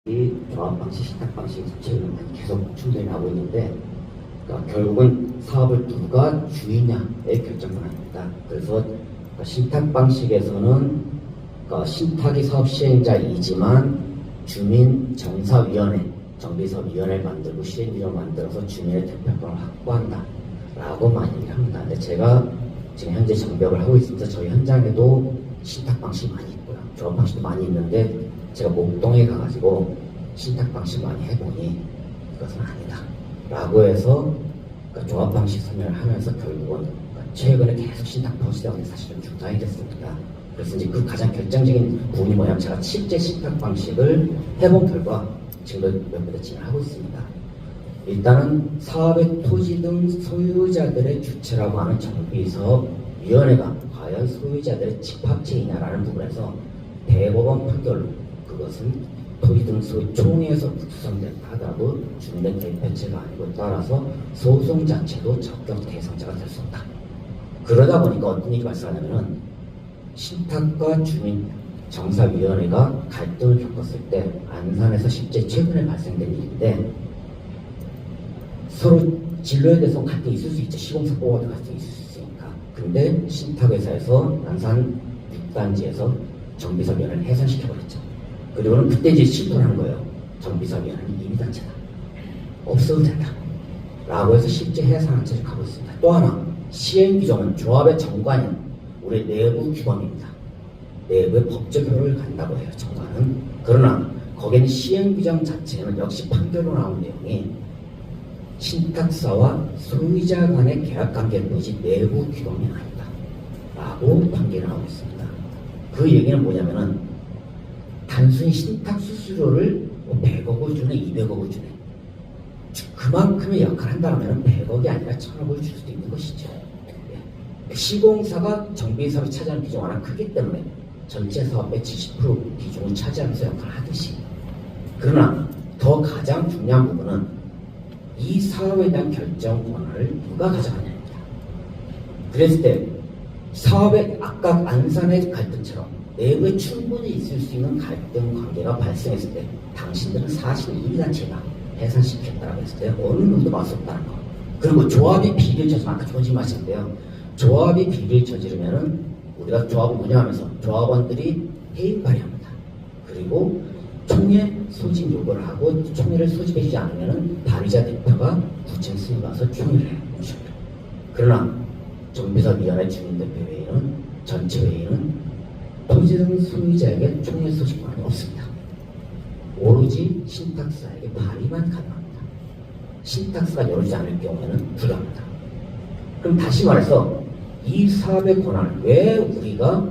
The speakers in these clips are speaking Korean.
이 조합 방식, 신탁 방식이 최근에 계속 충돌이 나고 있는데, 그러니까 결국은 사업을 누가 주인냐의 결정권입니다. 그래서 신탁 방식에서는 신탁이 사업 시행자이지만 주민 정사위원회, 정비사업위원회를 만들고 시행위원회를 만들어서 주민의 대표권을 확보한다 라고 많이 얘기를 합니다. 근데 제가 지금 현재 정비업을 하고 있습니다. 저희 현장에도 신탁 방식이 많이 있고요, 조합 방식도 많이 있는데, 제가 목동에 가가지고 신탁 방식 많이 해보니 그것은 아니다 라고 해서 조합 방식 설명을 하면서 결국은 최근에 계속 신탁 포지대가 사실은 중단이 됐습니다. 그래서 이제 그 가장 결정적인 부분이 뭐냐면, 제가 실제 신탁 방식을 해본 결과 지금도 몇 군데 진행하고 있습니다. 일단은 사업의 토지 등 소유자들의 주체라고 하는 정비사업위원회가 과연 소유자들의 집합체이냐라는 부분에서 대법원 판결로 그것은 토지 등 소유 총회에서 구성된다 하더라도 주민의 대표체가 아니고, 따라서 소송 자체도 적격 대상자가 될 수 없다. 그러다 보니까 어떤 일이 발생하냐면은, 신탁과 주민 정사위원회가 갈등을 겪었을 때, 안산에서 실제 최근에 발생된 일인데, 서로 진로에 대해서 갈등이 있을 수 있죠. 시공사 보호도 갈등이 있을 수 있으니까. 근데 신탁회사에서 안산 6단지에서 정비사업위원회를 해산시켜버렸죠. 그리고는 그때 이제 실토를 한 거예요. 정비사업위원회는 임의단체다, 없어도 된다 라고 해서 실제 해산한 채를 가고 있습니다. 또 하나, 시행규정은 조합의 정관인 우리 내부 규범입니다. 내부의 법적 효력을 간다고 해요, 정관은. 그러나 거기는 시행규정 자체는 역시 판결로 나온 내용이 신탁사와 소유자 간의 계약관계를 보지 내부 규범이 아니다 라고 판결을 하고 있습니다. 그 얘기는 뭐냐면은, 단순히 신탁 수수료를 100억을 주네 200억을 주네, 그만큼의 역할을 한다면 100억이 아니라 1000억을 줄 수도 있는 것이죠. 시공사가 정비사업이 차지하는 비중이 워낙 크기 때문에 전체 사업의 70% 비중을 차지하면서 역할을 하듯이, 그러나 더 가장 중요한 부분은 이 사업에 대한 결정 권한을 누가 가져가냐입니다. 그랬을 때 사업의 아까 안산의 갈등처럼 내부에 충분히 있을 수 있는 갈등 관계가 발생했을 때, 당신들은 사실 임의단체가 해산시켰다고 했을 때 어느 누구도 막을 수 없다는 거. 그리고 조합이 비리를 저지르면, 아까 조지 마셨는데요, 조합이 비리를 저지르면은 우리가 조합을 운영하면서 조합원들이 해임 발의합니다. 그리고 총회 소집 요구를 하고, 총회를 소집해주지 않으면은 발의자 대표가 구청 승인 가서 총회를 해요. 그러나 정비사업위원회 주민대표회의는, 전체 회의는 토지 등 소유자에게 총회 소집 권한이 없습니다. 오로지 신탁사에게 발의만 가능합니다. 신탁사가 열지 않을 경우에는 불가합니다. 그럼 다시 말해서 이 사업의 권한을 왜 우리가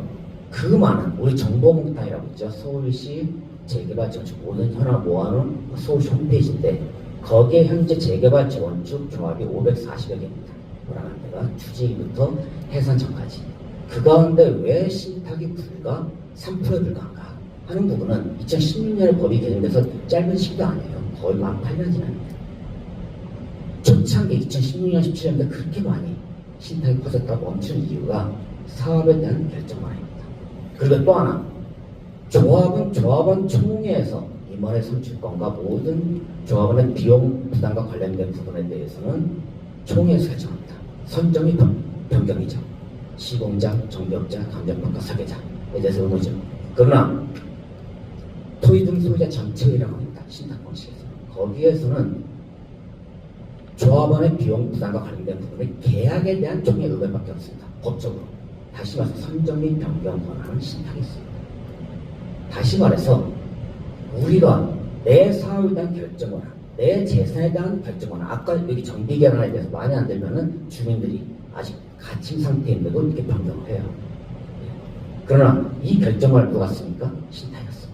그 많은 우리 정보몽땅이라고 있죠. 서울시 재개발 정책 모든 현황 모아놓은 서울시 홈페이지인데, 거기에 현재 재개발 재건축 조합이 540여 개입니다. 돌아가는 데가 추진부터 해산 전까지. 그 가운데 왜 신탁이 불과 3%에 불과한가 하는 부분은 2016년에 법이 개정돼서 짧은 시기도 아니에요. 거의 만 8년 지납니다. 초창기 2016년, 17년대 그렇게 많이 신탁이 커졌다고 멈춘 이유가 사업에 대한 결정만입니다. 그리고 또 하나, 조합은 조합원 총회에서 임원의 선출권과 모든 조합원의 비용 부담과 관련된 부분에 대해서는 총회에서 결정합니다. 선정이 변경이죠. 시공자, 정비업자, 감정평가 설계자에 대해서 의무죠. 그러나 토지 등 소유자 전체회의라고 합니다. 신탁 방식에서. 거기에서는 조합원의 비용 부담과 관련된 부분에 계약에 대한 총회 의견밖에 없습니다. 법적으로. 다시 말해서 선정 및 변경 권한은 신탁이 있습니다. 다시 말해서 우리가 내 사업에 대한 결정 권한, 내 재산에 대한 결정 권한, 아까 여기 정비 개론에 대해서 많이 안 들면은 주민들이 아직 갇힌 상태인데도 이렇게 변경을 해요. 그러나 이 결정을 누가 씁니까? 신탁이었습니다.